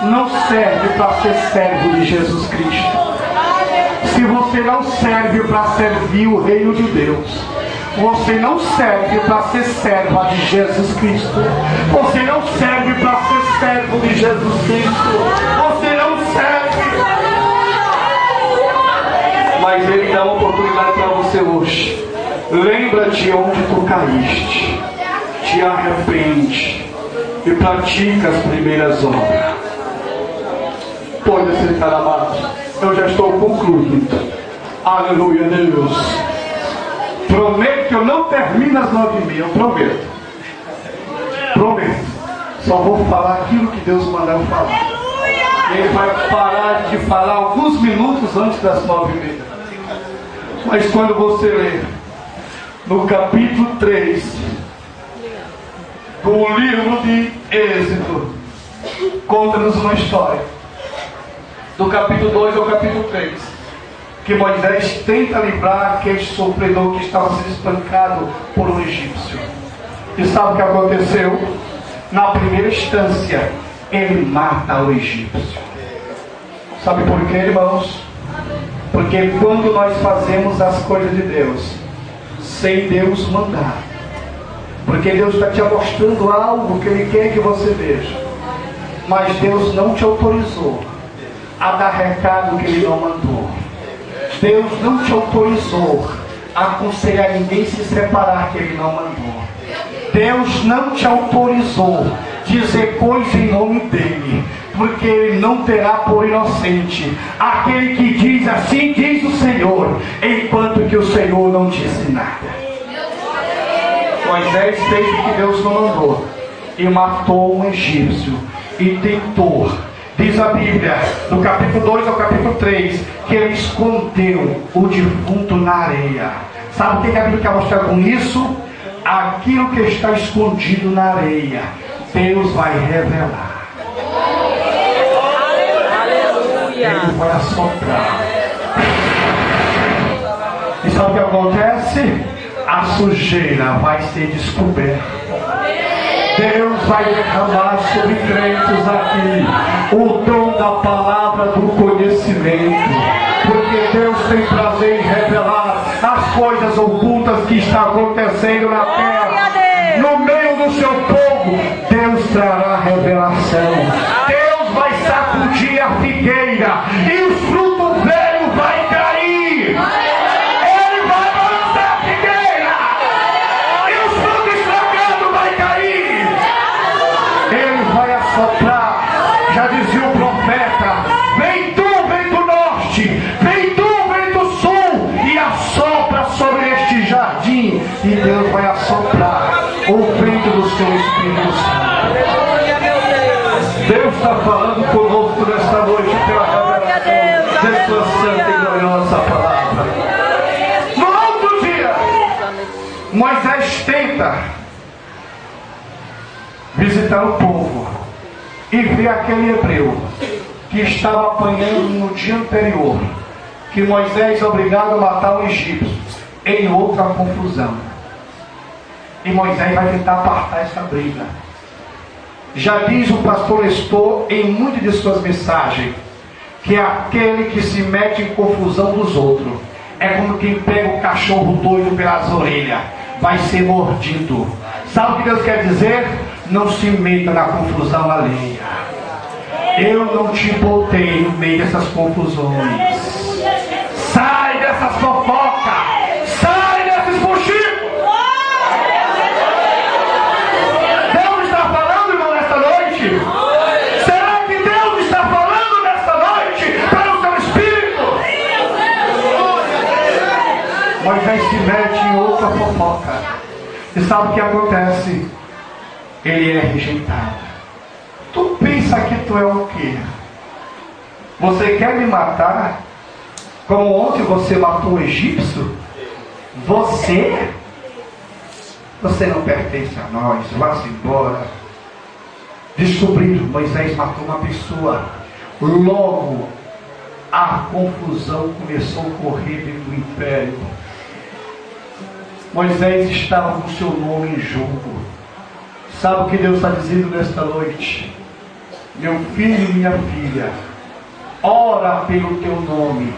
S2: não serve para ser servo de Jesus Cristo. Se você não serve para servir o reino de Deus, você não serve para ser serva de Jesus Cristo. Você não serve para ser servo de Jesus Cristo. Você não serve. Mas Ele dá uma oportunidade para você hoje. Lembra-te onde tu caíste, te arrepende e pratica as primeiras obras. Pode sentar, amado. Eu já estou concluindo. Aleluia, Deus. Prometo que eu não termino às 9h30. Eu prometo. Prometo. Só vou falar aquilo que Deus mandar eu falar. Ele vai parar de falar alguns minutos antes das 9h30. Mas quando você lê no capítulo 3 do livro de Êxodo, conta-nos uma história. Do capítulo 2 ao capítulo 3, que Moisés tenta livrar aquele sofredor que estava sendo espancado por um egípcio. E sabe o que aconteceu? Na primeira instância, ele mata o egípcio. Sabe por quê, irmãos? Porque quando nós fazemos as coisas de Deus, sem Deus mandar, porque Deus está te mostrando algo que Ele quer que você veja, mas Deus não te autorizou a dar recado que Ele não mandou. Deus não te autorizou a aconselhar ninguém se separar que Ele não mandou. Deus não te autorizou a dizer coisa em nome dEle, porque Ele não terá por inocente aquele que diz assim diz o Senhor, enquanto que o Senhor não disse nada. Moisés fez o que Deus não mandou e matou um egípcio e tentou. Diz a Bíblia, do capítulo 2 ao capítulo 3, que ele escondeu o defunto na areia. Sabe o que a Bíblia quer mostrar com isso? Aquilo que está escondido na areia, Deus vai revelar. Ele vai assoprar. E sabe o que acontece? A sujeira vai ser descoberta. Deus vai derramar sobre crentes aqui o dom da palavra do conhecimento, porque Deus tem prazer em revelar as coisas ocultas que estão acontecendo na terra. No meio do seu povo, Deus trará revelação. Deus vai sacudir a figueira e o fruto velho vai cair. Ele vai balançar a figueira e o fruto estragado vai cair. Ele vai assoprar. Já dizia o profeta: vem tu, vento norte, vem tu, vento sul, e assopra sobre este jardim. E Deus vai assoprar o vento do seu Espírito Santo. Deus está falando conosco nesta noite pela revelação de sua santa e gloriosa palavra. No outro dia, Moisés tenta visitar o povo e vê aquele hebreu que estava apanhando no dia anterior, que Moisés é obrigado a matar o egípcio em outra confusão. E Moisés vai tentar apartar essa briga. Já diz o pastor Estor em muitas de suas mensagens, que é aquele que se mete em confusão dos outros é como quem pega o cachorro doido pelas orelhas, vai ser mordido. Sabe o que Deus quer dizer? Não se meta na confusão alheia. Eu não te botei no meio dessas confusões. Sai dessas fofocas, sai desses fuxicos. Deus está falando, irmão, nesta noite. Será que Deus está falando nesta noite para o seu espírito? Moisés se mete em outra fofoca. E sabe o que acontece? Ele é rejeitado. Tu pensa que tu é o quê? Você quer me matar? Como ontem você matou o egípcio? Você não pertence a nós, vá-se embora. Descobriram, Moisés matou uma pessoa. Logo, a confusão começou a correr dentro do império. Moisés estava com seu nome em jogo. Sabe o que Deus está dizendo nesta noite? Meu filho e minha filha, ora pelo teu nome,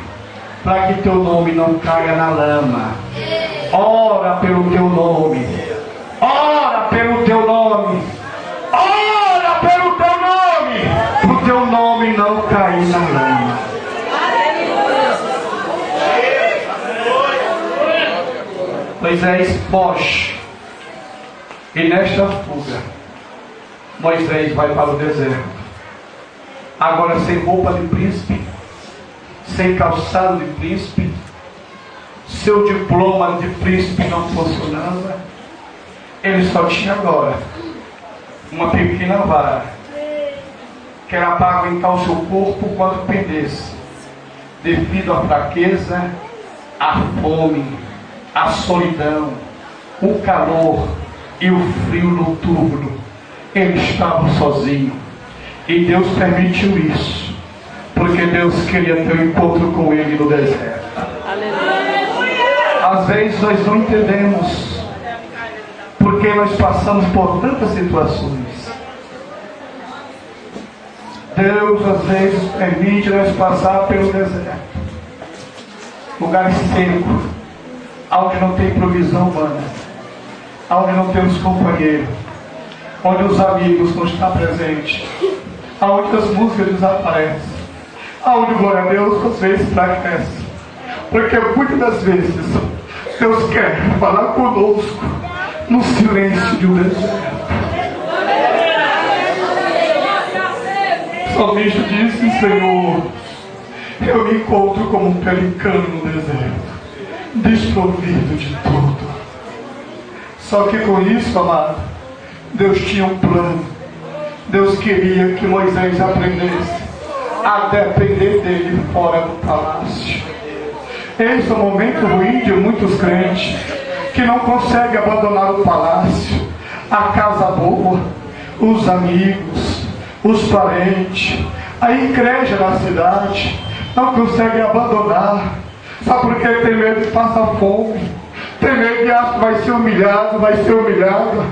S2: para que teu nome não caia na lama. Ora pelo teu nome. Ora pelo teu nome. Ora pelo teu nome, para o teu nome não cair na lama. Moisés foge. E nesta fuga, Moisés vai para o deserto. Agora sem roupa de príncipe, sem calçado de príncipe, seu diploma de príncipe não funcionava. Ele só tinha agora uma pequena vara, que era para aguentar o seu corpo quando pendesse, devido à fraqueza, à fome, à solidão, o calor e o frio noturno. Ele estava sozinho. E Deus permitiu isso, porque Deus queria ter um encontro com ele no deserto. Às vezes nós não entendemos porque nós passamos por tantas situações. Deus às vezes permite nós passar pelo deserto, lugar seco, onde não tem provisão humana, onde não temos companheiro, onde os amigos não estão presentes, onde as músicas desaparecem, onde, glória a Deus, às vezes enfraquece. Porque muitas das vezes Deus quer falar conosco no silêncio de um deserto. O salmista disse: Senhor, eu me encontro como um pelicano no deserto, desprovido de tudo. Só que com isso, amado, Deus tinha um plano. Deus queria que Moisés aprendesse a depender dele fora do palácio. Esse é o momento ruim de muitos crentes que não conseguem abandonar o palácio, a casa boa, os amigos, os parentes, a igreja na cidade. Não conseguem abandonar. Sabe por quê? Tem medo de passar fome, tem medo de achar que vai ser humilhado,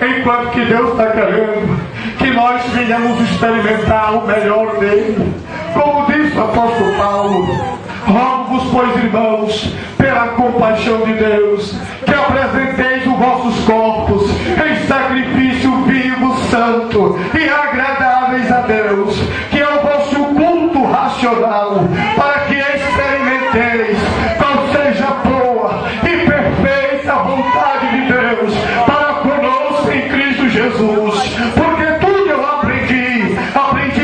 S2: enquanto que Deus está querendo que nós venhamos experimentar o melhor dele. Como disse o apóstolo Paulo: rogo-vos, pois, irmãos, pela compaixão de Deus, que apresenteis os vossos corpos em sacrifício vivo, santo e agradáveis a Deus, que é o vosso culto racional, para que experimenteis qual seja a boa e perfeita vontade de Deus para conosco em Cristo Jesus. Porque tudo eu aprendi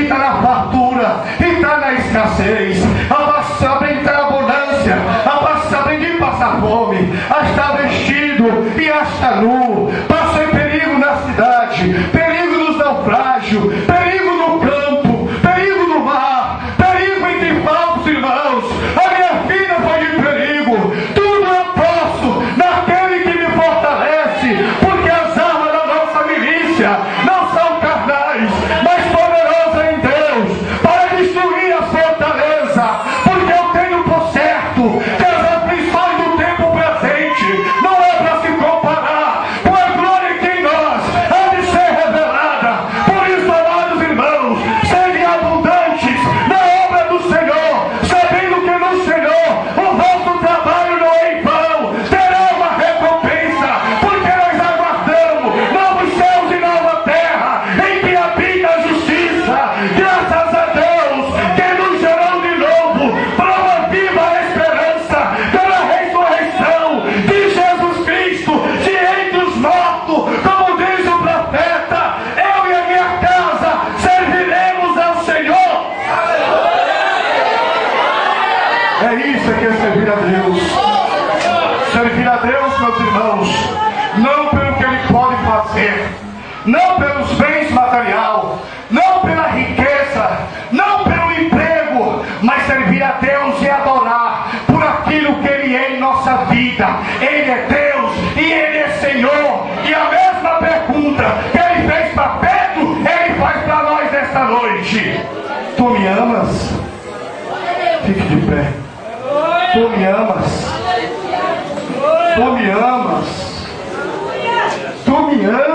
S2: está na fartura e está na escassez. Aprendi na abundância, aprendi a passar fome, a estar vestido e a estar nu. Passei perigo na cidade, perigo nos naufrágios, perigo no campo, perigo no mar, perigo entre falsos irmãos. A minha vida foi de perigo. Tudo eu posso naquele que me fortalece, porque as armas da nossa milícia não são carnais, mas poderosas em Deus para destruir a fortaleza. Porque eu tenho por certo que as aflições do tempo presente não é para se comparar com a glória que em nós há de ser revelada. Por isso, amados irmãos, sejam abundantes na obra do Senhor, sabendo que no Senhor o vosso trabalho não é em vão, terá uma recompensa, porque nós aguardamos novos céus e nova terra, em que habita a justiça. Graças a Deus que nos gerou de novo para uma viva esperança pela ressurreição de Jesus Cristo de entre os mortos. Como diz o profeta: eu e a minha casa serviremos ao Senhor. É isso que é servir a Deus. Servir a Deus, meus irmãos, não pelo que Ele pode fazer, não pelos bens material, não pela riqueza, não pelo emprego, mas servir a Deus e adorar por aquilo que Ele é em nossa vida. Ele é Deus e Ele é Senhor. E a mesma pergunta que Ele fez para Pedro, Ele faz para nós esta noite: tu me amas? Fique de pé. Tu me amas? Tu me amas? Tu me amas?